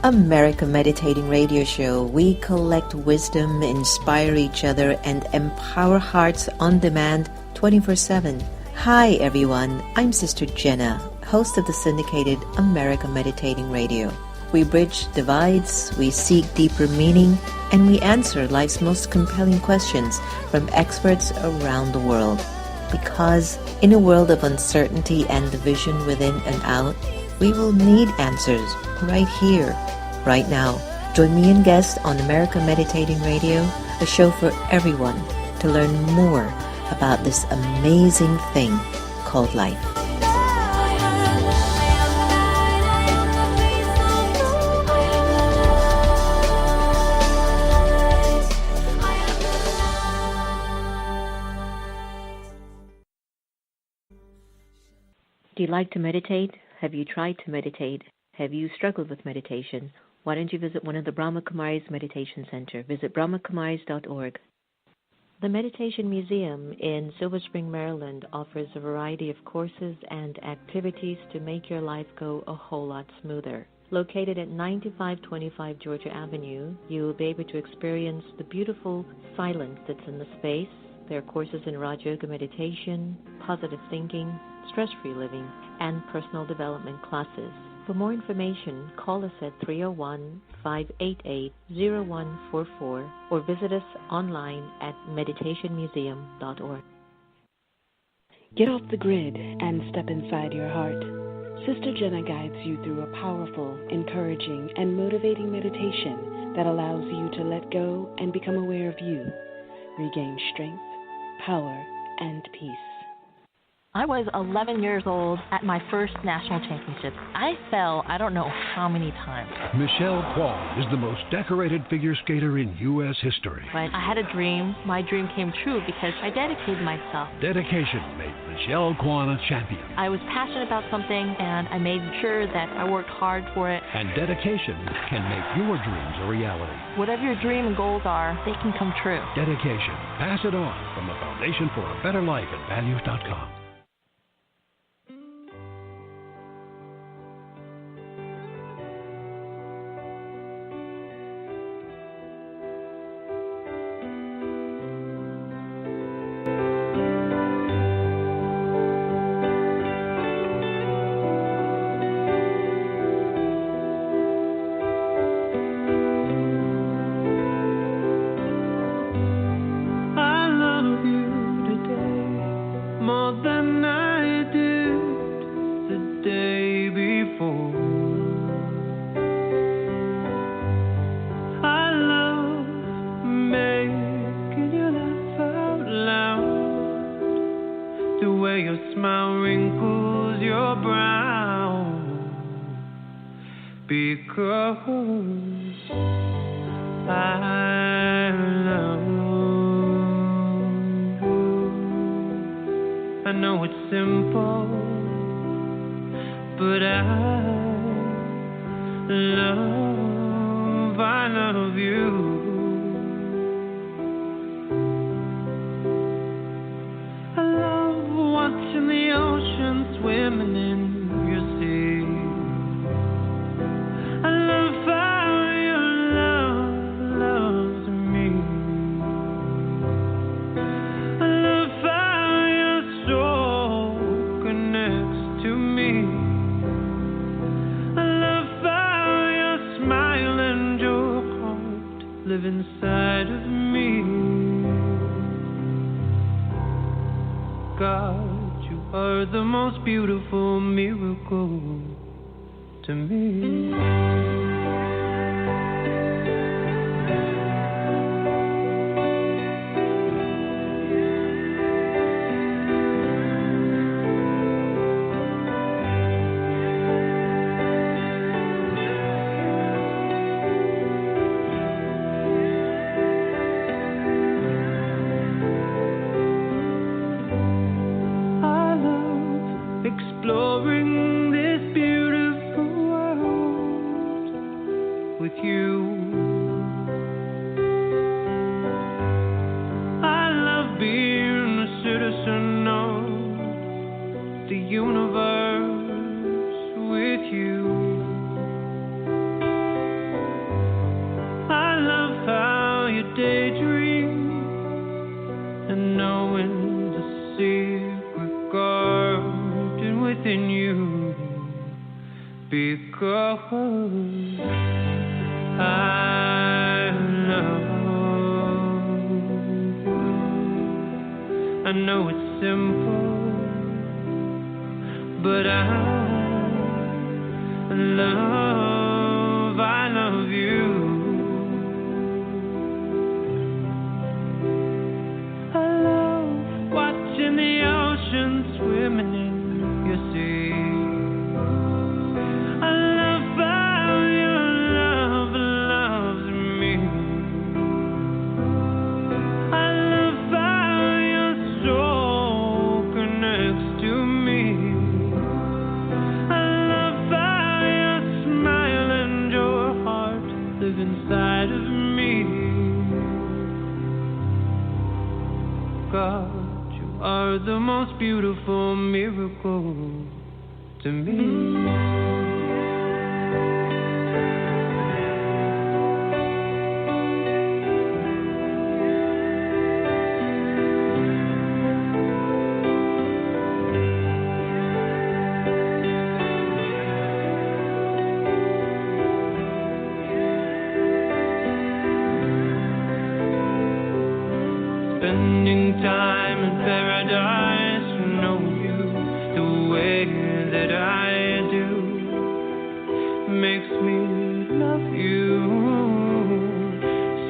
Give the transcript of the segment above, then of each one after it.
America Meditating Radio Show. We collect wisdom, inspire each other, and empower hearts on demand 24/7. Hi everyone, I'm Sister Jenna, host of the syndicated America Meditating Radio. We bridge divides, we seek deeper meaning, and we answer life's most compelling questions from experts around the world. Because in a world of uncertainty and division within and out, we will need answers right here, right now. Join me and guests on America Meditating Radio, a show for everyone to learn more about this amazing thing called life. Do you like to meditate? Have you tried to meditate? Have you struggled with meditation? Why don't you visit one of the Brahma Kumaris Meditation Center? Visit brahmakumaris.org. The Meditation Museum in Silver Spring, Maryland offers a variety of courses and activities to make your life go a whole lot smoother. Located at 9525 Georgia Avenue, you will be able to experience the beautiful silence that's in the space. There are courses in Raja Yoga meditation, positive thinking, stress-free living, and personal development classes. For more information, call us at 301-588-0144 or visit us online at meditationmuseum.org. Get off the grid and step inside your heart. Sister Jenna guides you through a powerful, encouraging, and motivating meditation that allows you to let go and become aware of you, regain strength, power, and peace. I was 11 years old at my first national championship. I fell I don't know how many times. Michelle Kwan is the most decorated figure skater in U.S. history. But I had a dream. My dream came true because I dedicated myself. Dedication made Michelle Kwan a champion. I was passionate about something, and I made sure that I worked hard for it. And dedication can make your dreams a reality. Whatever your dream and goals are, they can come true. Dedication. Pass it on from the Foundation for a Better Life at values.com. I love. I know it's simple, but I love you. I love watching the ocean swimming in your sea. I love how your love loves me. I love how your soul connects to me. I love how your smile and your heart live inside of me. God, you are the most beautiful miracle to me. Spending time in paradise, knowing you the way that I do makes me love you.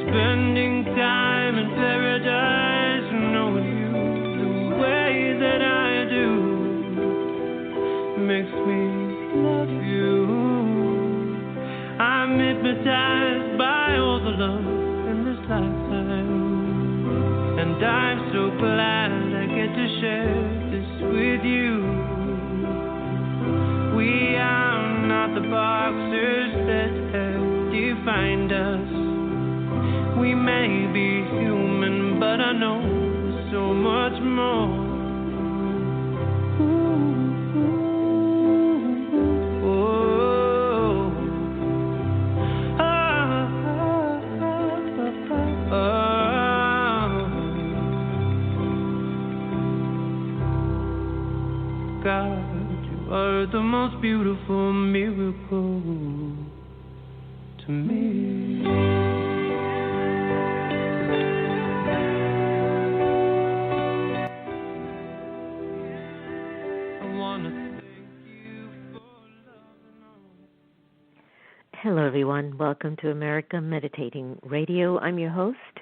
Spending time in paradise, knowing you the way that I do makes me love you. I'm hypnotized by all the love in this lifetime. And I'm so glad I get to share this with you. We are not the boxers that have defined us. We may be human, but I know so much more. God, you are the most beautiful miracle to me. I want to thank you for loving on. Hello, everyone. Welcome to America Meditating Radio. I'm your host,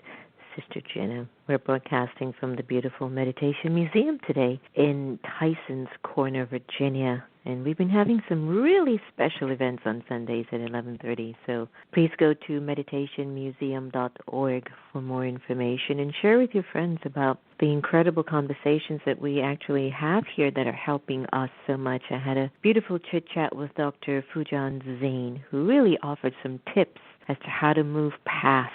Sister Jenna. We're broadcasting from the beautiful Meditation Museum today in Tyson's Corner, Virginia. And we've been having some really special events on Sundays at 11:30. So please go to meditationmuseum.org for more information and share with your friends about the incredible conversations that we actually have here that are helping us so much. I had a beautiful chit-chat with Dr. Fujan Zain, who really offered some tips as to how to move past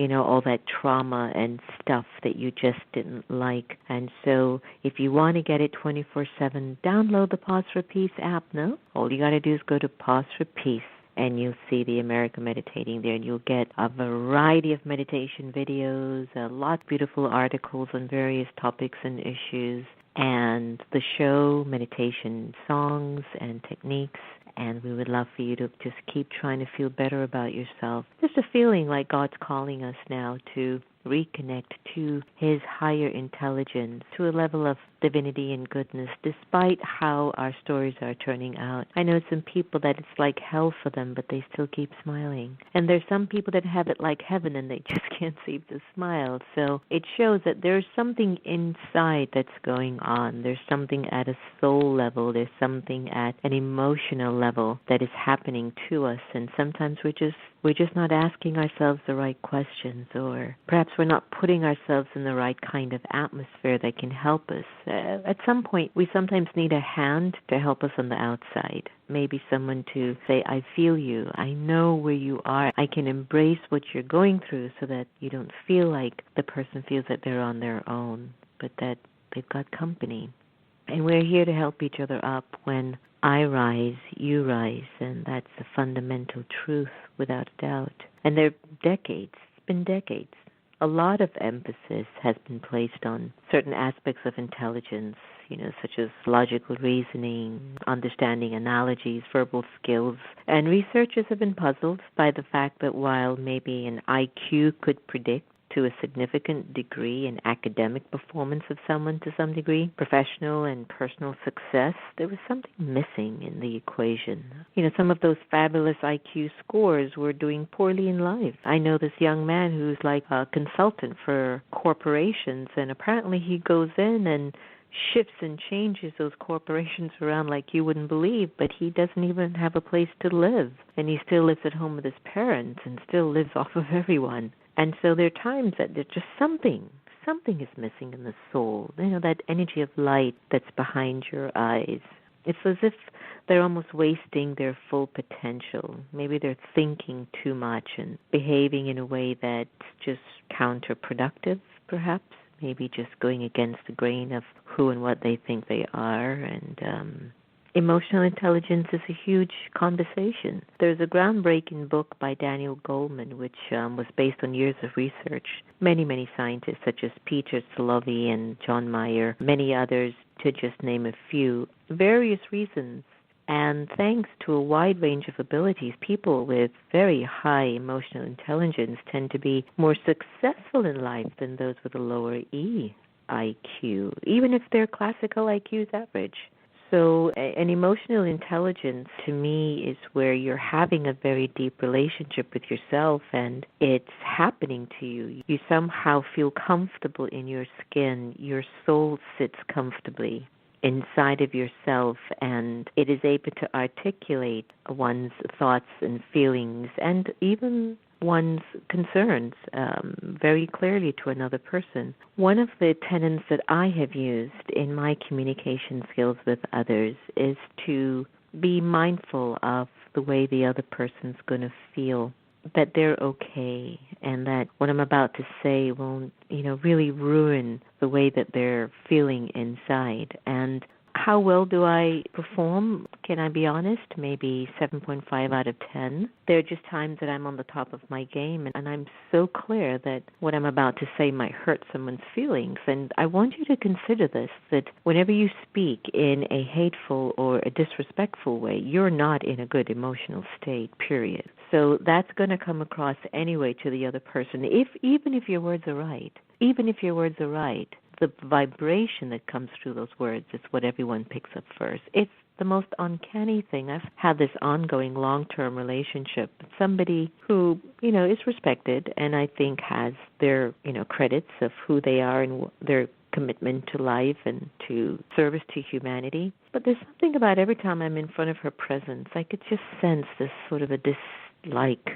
all that trauma and stuff that you just didn't like. And so if you want to get it 24/7, download the Pause for Peace app, no? All you got to do is go to Pause for Peace, and you'll see the America Meditating there, and you'll get a variety of meditation videos, a lot of beautiful articles on various topics and issues, and the show, meditation songs and techniques. And we would love for you to just keep trying to feel better about yourself. Just a feeling like God's calling us now to reconnect to His higher intelligence, to a level of divinity and goodness, despite how our stories are turning out. I know some people that it's like hell for them, but they still keep smiling. And there's some people that have it like heaven, and they just can't seem to smile. So it shows that there's something inside that's going on. There's something at a soul level. There's something at an emotional level that is happening to us. And sometimes we're just not asking ourselves the right questions, or perhaps we're not putting ourselves in the right kind of atmosphere that can help us. At some point, we sometimes need a hand to help us on the outside. Maybe someone to say, I feel you. I know where you are. I can embrace what you're going through so that you don't feel like the person feels that they're on their own, but that they've got company. And we're here to help each other up. When I rise, you rise, and that's a fundamental truth without a doubt. And there are decades, it's been decades, a lot of emphasis has been placed on certain aspects of intelligence, such as logical reasoning, understanding analogies, verbal skills. And researchers have been puzzled by the fact that while maybe an IQ could predict to a significant degree in academic performance of someone to some degree, professional and personal success, there was something missing in the equation. Some of those fabulous IQ scores were doing poorly in life. I know this young man who's like a consultant for corporations, and apparently he goes in and shifts and changes those corporations around like you wouldn't believe, but he doesn't even have a place to live. And he still lives at home with his parents and still lives off of everyone. And so there are times that there's just something is missing in the soul, that energy of light that's behind your eyes. It's as if they're almost wasting their full potential. Maybe they're thinking too much and behaving in a way that's just counterproductive, perhaps. Maybe just going against the grain of who and what they think they are. And emotional intelligence is a huge conversation. There's a groundbreaking book by Daniel Goleman, which was based on years of research. Many scientists, such as Peter Salovey and John Mayer, many others, to just name a few, various reasons. And thanks to a wide range of abilities, people with very high emotional intelligence tend to be more successful in life than those with a lower E IQ, even if their classical IQ is average. So an emotional intelligence, to me, is where you're having a very deep relationship with yourself and it's happening to you. You somehow feel comfortable in your skin. Your soul sits comfortably inside of yourself, and it is able to articulate one's thoughts and feelings and even one's concerns very clearly to another person. One of the tenets that I have used in my communication skills with others is to be mindful of the way the other person's going to feel, that they're okay, and that what I'm about to say won't, really ruin the way that they're feeling inside. And how well do I perform? Can I be honest? Maybe 7.5 out of 10. There are just times that I'm on the top of my game, and I'm so clear that what I'm about to say might hurt someone's feelings. And I want you to consider this, that whenever you speak in a hateful or a disrespectful way, you're not in a good emotional state, period. So that's going to come across anyway to the other person, even if your words are right. Even if your words are right, the vibration that comes through those words is what everyone picks up first. It's the most uncanny thing. I've had this ongoing long-term relationship with somebody who, is respected and I think has their, credits of who they are and their commitment to life and to service to humanity. But there's something about every time I'm in front of her presence, I could just sense this sort of a dislike,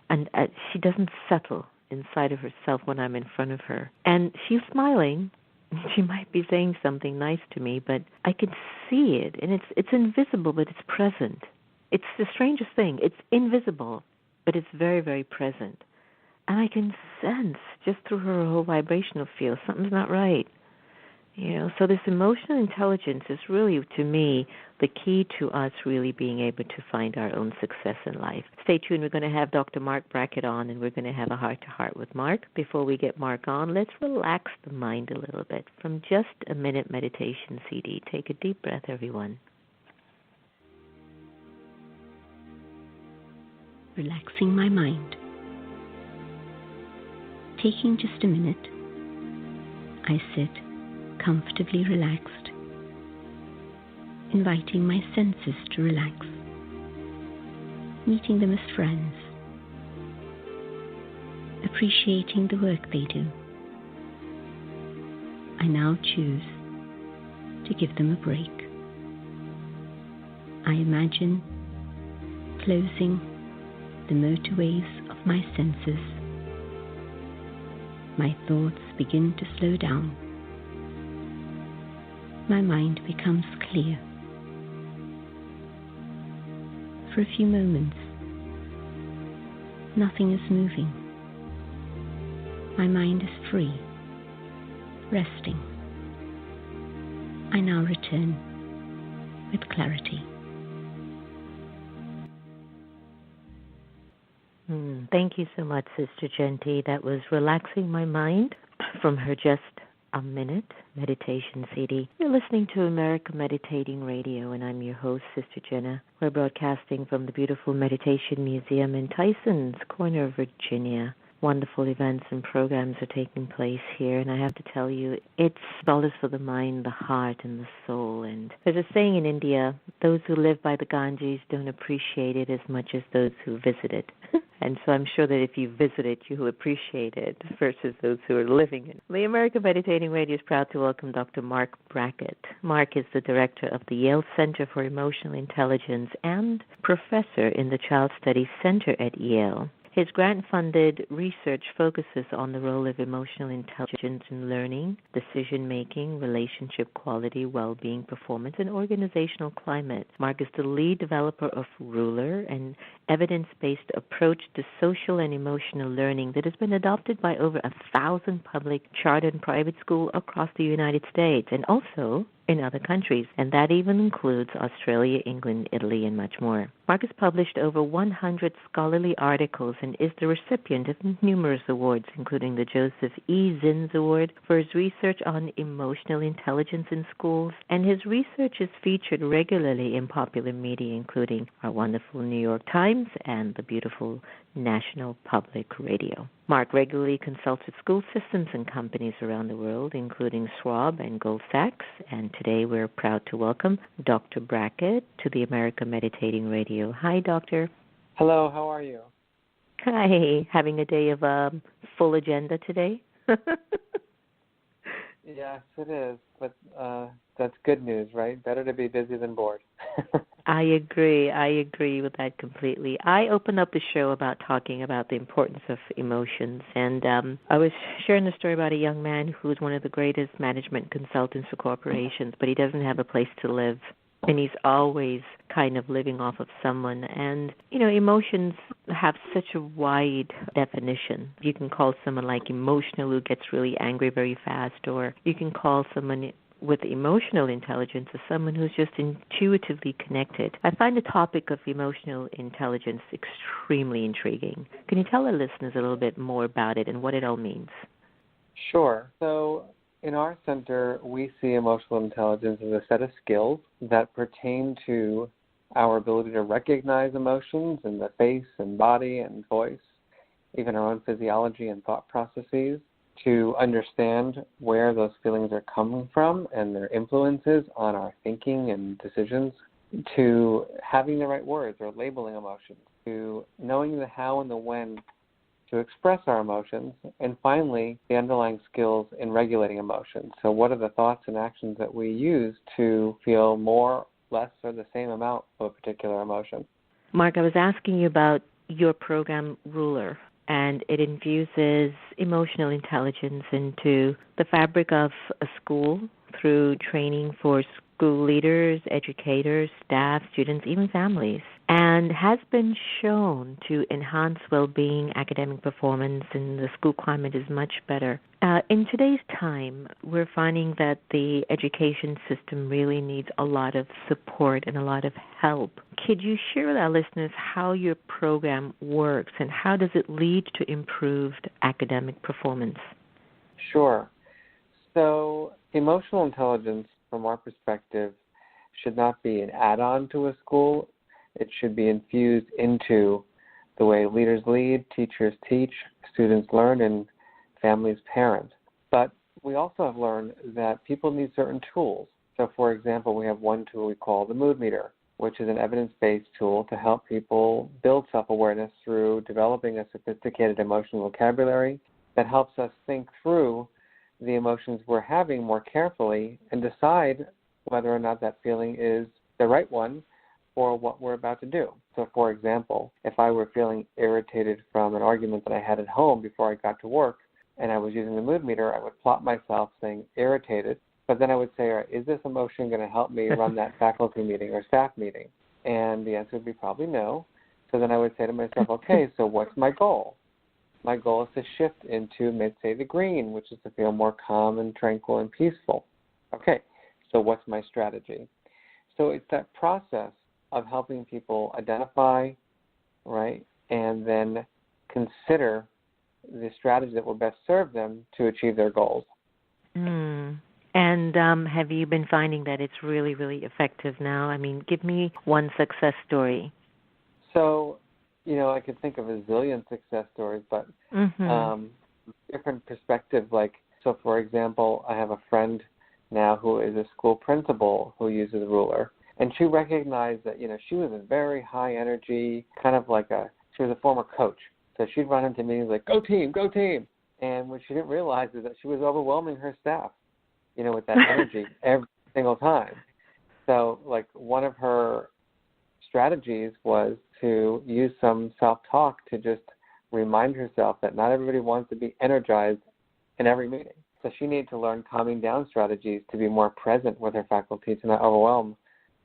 and she doesn't settle inside of herself when I'm in front of her. And she's smiling. She might be saying something nice to me, but I can see it, and it's invisible, but it's present. It's the strangest thing. It's invisible, but it's very, very present. And I can sense just through her whole vibrational field something's not right. So this emotional intelligence is really, to me, the key to us really being able to find our own success in life. Stay tuned. We're going to have Dr. Marc Brackett on, and we're going to have a heart-to-heart with Marc. Before we get Marc on, let's relax the mind a little bit from Just a Minute Meditation CD. Take a deep breath, everyone. Relaxing my mind. Taking just a minute, I sit comfortably relaxed, inviting my senses to relax, meeting them as friends, appreciating the work they do. I now choose to give them a break. I imagine closing the motorways of my senses. My thoughts begin to slow down. My mind becomes clear. For a few moments, nothing is moving. My mind is free, resting. I now return with clarity. Thank you so much, Sister Genti. That was relaxing my mind from her Just a Minute meditation CD. You're listening to America Meditating Radio, and I'm your host, Sister Jenna. We're broadcasting from the beautiful Meditation Museum in Tysons Corner, Virginia. Wonderful events and programs are taking place here, and I have to tell you, it's solace for the mind, the heart, and the soul. And there's a saying in India, those who live by the Ganges don't appreciate it as much as those who visit it. And so I'm sure that if you visit it, you will appreciate it versus those who are living it. The American Meditating Radio is proud to welcome Dr. Marc Brackett. Marc is the director of the Yale Center for Emotional Intelligence and professor in the Child Studies Center at Yale. His grant-funded research focuses on the role of emotional intelligence in learning, decision-making, relationship quality, well-being, performance, and organizational climate. Marc is the lead developer of Ruler, an evidence-based approach to social and emotional learning that has been adopted by over 1,000 public, charter, and private schools across the United States and also in other countries, and that even includes Australia, England, Italy, and much more. Marc has published over 100 scholarly articles and is the recipient of numerous awards, including the Joseph E. Zins Award for his research on emotional intelligence in schools, and his research is featured regularly in popular media, including our wonderful New York Times and the beautiful National Public Radio. Marc regularly consults with school systems and companies around the world, including Schwab and Goldman Sachs, and today we're proud to welcome Dr. Brackett to the America Meditating Radio. Hi, Doctor. Hello, how are you? Hi, having a day of full agenda today? Yes, it is, but that's good news, right? Better to be busy than bored. I agree with that completely. I opened up the show about talking about the importance of emotions, and I was sharing a story about a young man who is one of the greatest management consultants for corporations, but he doesn't have a place to live, and he's always kind of living off of someone. And, you know, emotions have such a wide definition. You can call someone like emotional who gets really angry very fast, or you can call someone with emotional intelligence as someone who's just intuitively connected. I find the topic of emotional intelligence extremely intriguing. Can you tell our listeners a little bit more about it and what it all means? Sure. So in our center, we see emotional intelligence as a set of skills that pertain to our ability to recognize emotions in the face and body and voice, even our own physiology and thought processes, to understand where those feelings are coming from and their influences on our thinking and decisions, to having the right words or labeling emotions, to knowing the how and the when to express our emotions, and finally, the underlying skills in regulating emotions. So what are the thoughts and actions that we use to feel more, less, or the same amount of a particular emotion? Marc, I was asking you about your program, Ruler, and it infuses emotional intelligence into the fabric of a school through training for school leaders, educators, staff, students, even families, and has been shown to enhance well-being, academic performance, and the school climate is much better. In today's time, we're finding that the education system really needs a lot of support and a lot of help. Could you share with our listeners how your program works and how does it lead to improved academic performance? Sure. So emotional intelligence, from our perspective, should not be an add-on to a school. It should be infused into the way leaders lead, teachers teach, students learn, and families parent. But we also have learned that people need certain tools. So, for example, we have one tool we call the mood meter, which is an evidence-based tool to help people build self-awareness through developing a sophisticated emotional vocabulary that helps us think through the emotions we're having more carefully and decide whether or not that feeling is the right one for what we're about to do. So, for example, if I were feeling irritated from an argument that I had at home before I got to work and I was using the mood meter, I would plot myself saying irritated, but then I would say, all right, is this emotion going to help me run that faculty meeting or staff meeting? And the answer would be probably no. So then I would say to myself, okay, so what's my goal? My goal is to shift into, say, the green, which is to feel more calm and tranquil and peaceful. Okay, so what's my strategy? So it's that process of helping people identify, right, and then consider the strategy that will best serve them to achieve their goals. And have you been finding that it's really, really effective now? I mean, give me one success story. So, I could think of a zillion success stories, but different perspectives. So for example, I have a friend now who is a school principal who uses Ruler. And she recognized that, she was a very high energy, kind of she was a former coach. So she'd run into meetings like, go team, go team. And what she didn't realize is that she was overwhelming her staff, with that energy every single time. So one of her strategies was to use some self-talk to just remind herself that not everybody wants to be energized in every meeting. So she needed to learn calming down strategies to be more present with her faculty, to not overwhelm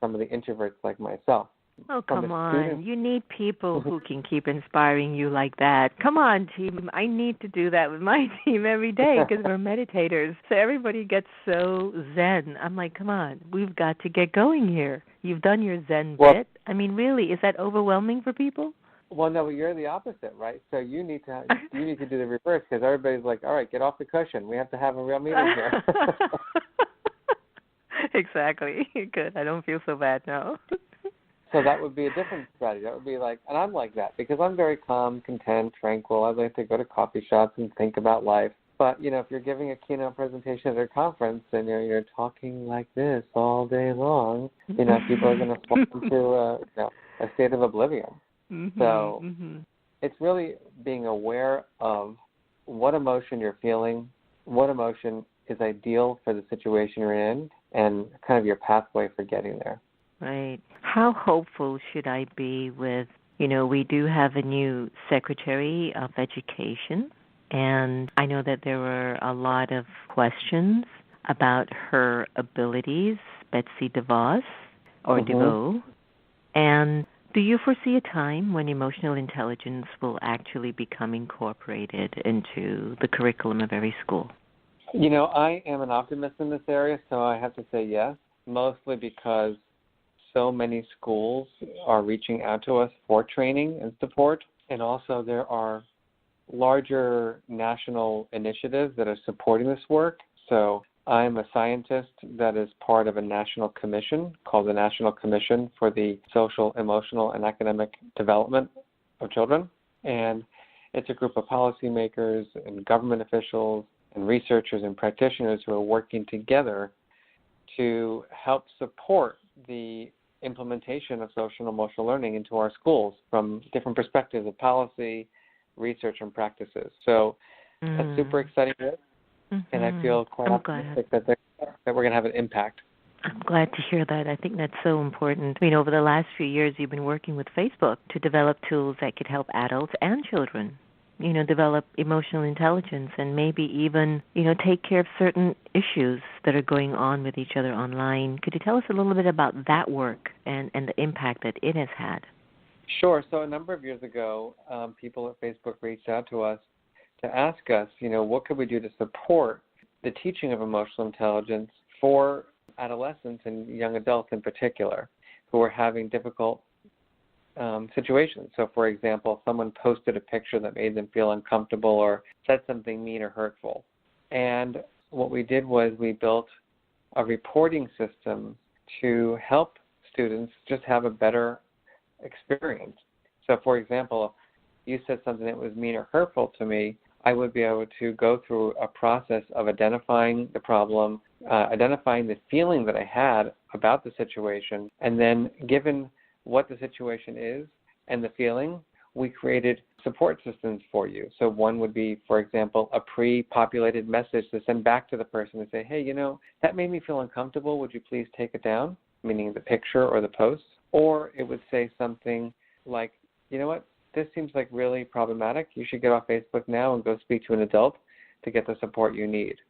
some of the introverts like myself. Oh, come on. You need people who can keep inspiring you like that. Come on, team. I need to do that with my team every day because we're meditators. So everybody gets so zen. I'm like, come on, we've got to get going here. You've done your zen bit. I mean, really, is that overwhelming for people? Well, no, you're the opposite, right? So you need to do the reverse because everybody's like, all right, get off the cushion. We have to have a real meeting here. Exactly. Good. I don't feel so bad now. So that would be a different strategy. That would be and I'm like that because I'm very calm, content, tranquil. I like to go to coffee shops and think about life. But, if you're giving a keynote presentation at a conference and you're talking like this all day long, people are going to fall into a state of oblivion. So it's really being aware of what emotion you're feeling, what emotion is ideal for the situation you're in, and kind of your pathway for getting there. Right. How hopeful should I be with, we do have a new Secretary of Education, and I know that there were a lot of questions about her abilities, Betsy DeVos, DeVoe, and do you foresee a time when emotional intelligence will actually become incorporated into the curriculum of every school? I am an optimist in this area, so I have to say yes, mostly because so many schools are reaching out to us for training and support, and also there are larger national initiatives that are supporting this work. So I'm a scientist that is part of a national commission called the National Commission for the Social, Emotional, and Academic Development of Children. And it's a group of policymakers and government officials and researchers and practitioners who are working together to help support the implementation of social and emotional learning into our schools from different perspectives of policy, research, and practices. So that's super exciting, and I feel quite optimistic that we're going to have an impact. I'm glad to hear that. I think that's so important. Over the last few years, you've been working with Facebook to develop tools that could help adults and children, develop emotional intelligence and maybe even, take care of certain issues that are going on with each other online. Could you tell us a little bit about that work and the impact that it has had? Sure. So a number of years ago, people at Facebook reached out to us to ask us, what could we do to support the teaching of emotional intelligence for adolescents and young adults in particular who are having difficult situations. So, for example, someone posted a picture that made them feel uncomfortable or said something mean or hurtful. And what we did was we built a reporting system to help students just have a better experience. So, for example, you said something that was mean or hurtful to me, I would be able to go through a process of identifying the problem, identifying the feeling that I had about the situation, and then given what the situation is and the feeling, we created support systems for you. So one would be, for example, a pre-populated message to send back to the person and say, hey, that made me feel uncomfortable. Would you please take it down? Meaning the picture or the post. Or it would say something like, you know what, this seems like really problematic. You should get off Facebook now and go speak to an adult to get the support you need.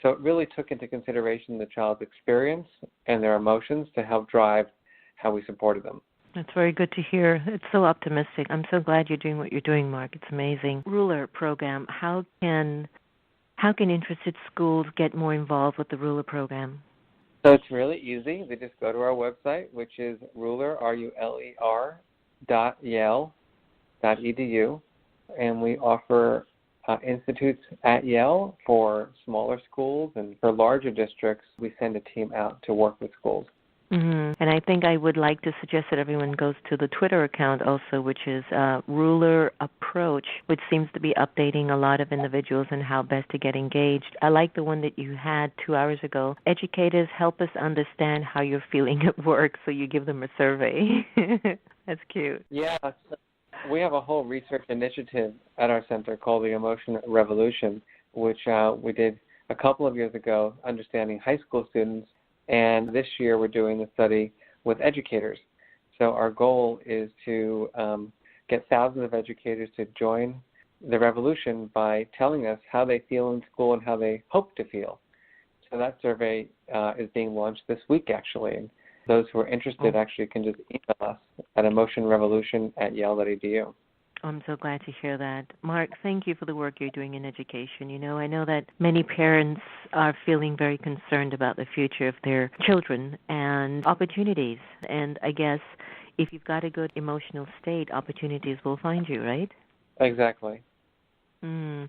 So it really took into consideration the child's experience and their emotions to help drive how we supported them. That's very good to hear. It's so optimistic. I'm so glad you're doing what you're doing, Mark. It's amazing. Ruler program, how can interested schools get more involved with the Ruler program? So it's really easy. They just go to our website, which is ruler, RULER.yale.edu, and we offer institutes at Yale for smaller schools, and for larger districts, we send a team out to work with schools. Mm-hmm. And I think I would like to suggest that everyone goes to the Twitter account also, which is Ruler Approach, which seems to be updating a lot of individuals on how best to get engaged. I like the one that you had 2 hours ago. Educators, help us understand how you're feeling at work, so you give them a survey. That's cute. Yeah, we have a whole research initiative at our center called the Emotion Revolution, which we did a couple of years ago, understanding high school students. And this year we're doing the study with educators. So our goal is to get thousands of educators to join the revolution by telling us how they feel in school and how they hope to feel. So that survey is being launched this week, actually. And those who are interested actually can just email us at emotionrevolution@yale.edu. I'm so glad to hear that. Marc, thank you for the work you're doing in education. You know, I know that many parents are feeling very concerned about the future of their children and opportunities. And I guess if you've got a good emotional state, opportunities will find you, right? Exactly.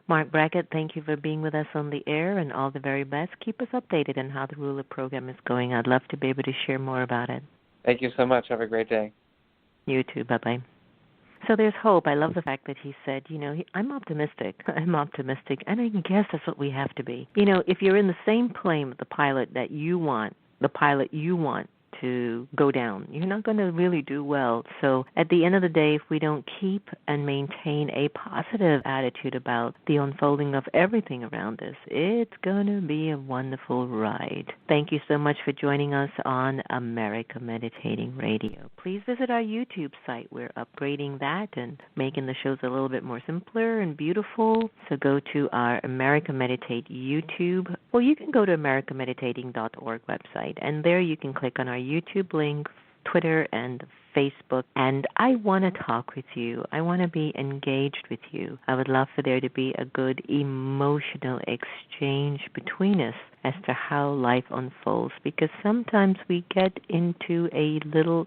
Marc Brackett, thank you for being with us on the air, and all the very best. Keep us updated on how the Ruler program is going. I'd love to be able to share more about it. Thank you so much. Have a great day. You too. Bye-bye. So there's hope. I love the fact that he said, you know, I'm optimistic. I'm optimistic. And I guess that's what we have to be. You know, if you're in the same plane with the pilot you want to go down, you're not going to really do well. So at the end of the day, if we don't keep and maintain a positive attitude about the unfolding of everything around us, it's going to be a wonderful ride. Thank you so much for joining us on America Meditating Radio. Please visit our YouTube site. We're upgrading that and making the shows a little bit more simpler and beautiful. So go to our America Meditate YouTube, or you can go to americameditating.org website, and there you can click on our YouTube link, Twitter, and Facebook. And I want to talk with you. I want to be engaged with you. I would love for there to be a good emotional exchange between us as to how life unfolds, because sometimes we get into a little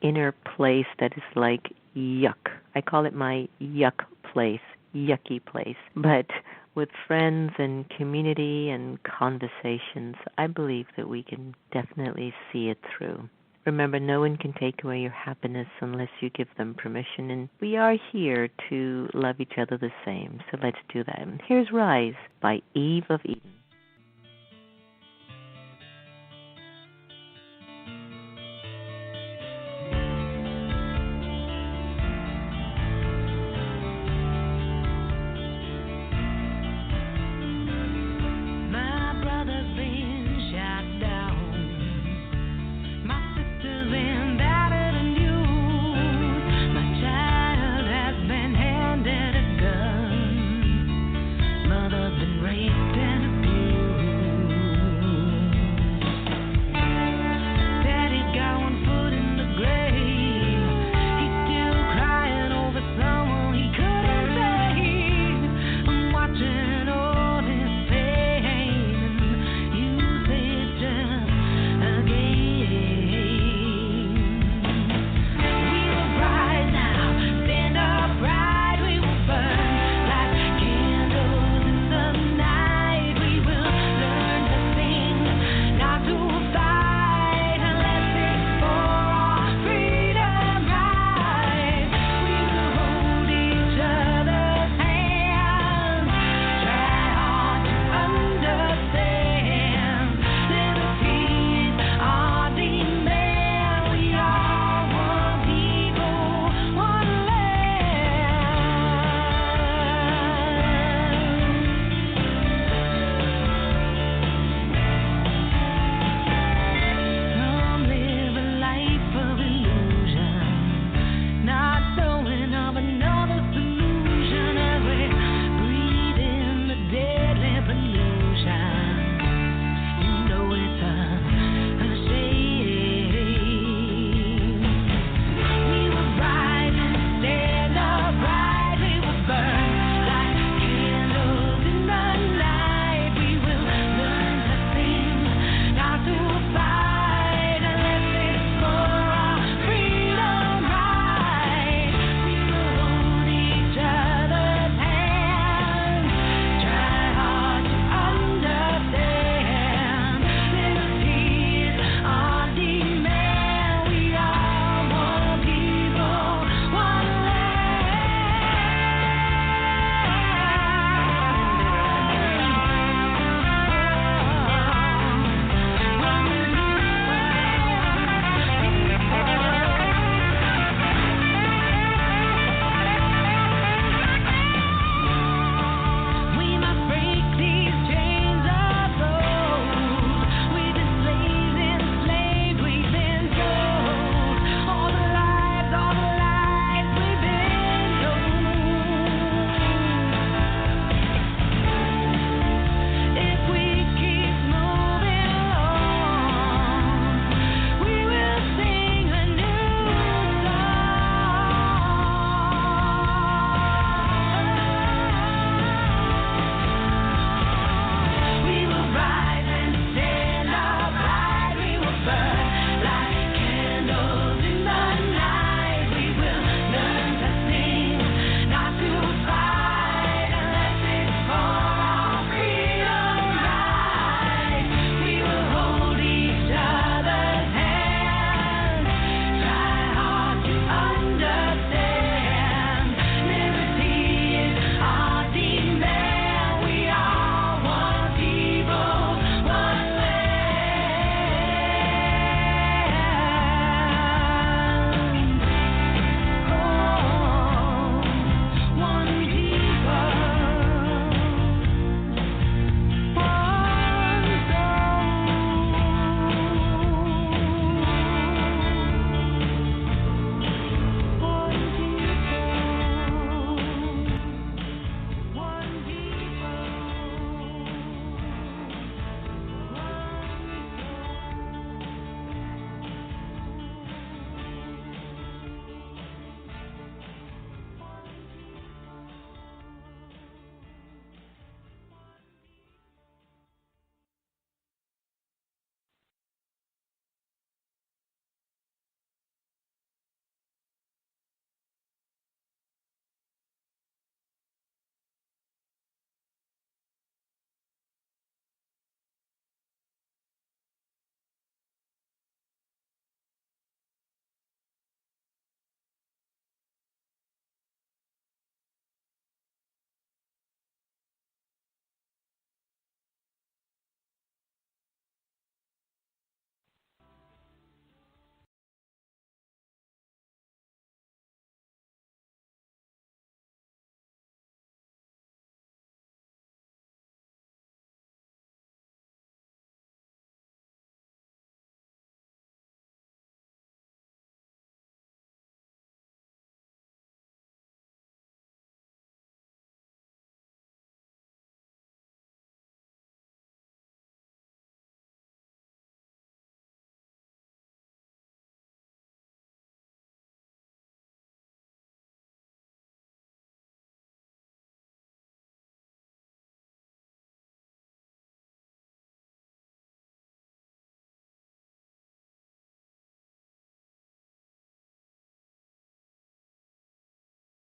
inner place that is like yuck. I call it my yuck place, yucky place. But with friends and community and conversations, I believe that we can definitely see it through. Remember, no one can take away your happiness unless you give them permission, and we are here to love each other the same. So let's do that. And here's Rise by Eve of Eden.